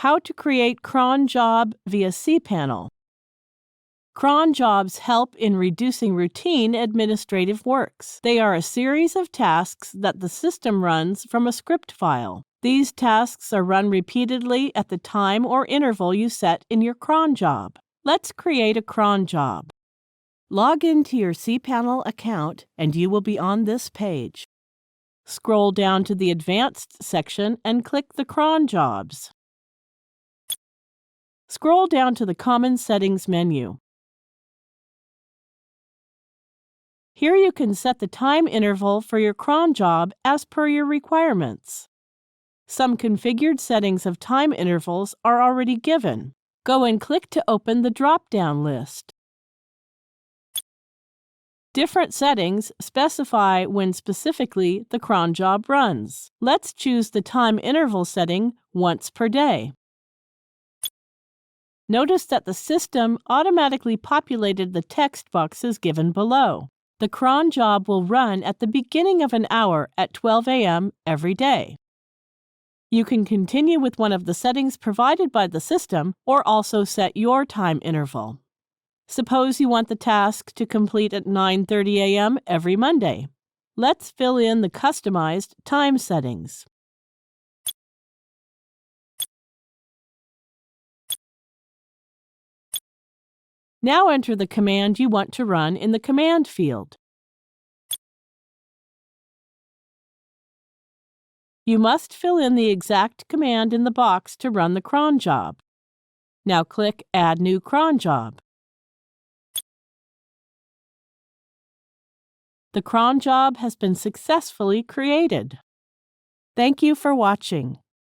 How to create Cronjob via cPanel. Cronjobs help in reducing routine administrative works. They are a series of tasks that the system runs from a script file. These tasks are run repeatedly at the time or interval you set in your cronjob. Let's create a cronjob. Log into your cPanel account and you will be on this page. Scroll down to the Advanced section and click the cronjobs. Scroll down to the Common Settings menu. Here you can set the time interval for your cronjob as per your requirements. Some configured settings of time intervals are already given. Go and click to open the drop-down list. Different settings specify when specifically the cronjob runs. Let's choose the time interval setting once per day. Notice that the system automatically populated the text boxes given below. The cronjob will run at the beginning of an hour at 12 a.m. every day. You can continue with one of the settings provided by the system or also set your time interval. Suppose you want the task to complete at 9:30 a.m. every Monday. Let's fill in the customized time settings. Now enter the command you want to run in the command field. You must fill in the exact command in the box to run the cronjob. Now click Add New Cronjob. The cronjob has been successfully created. Thank you for watching.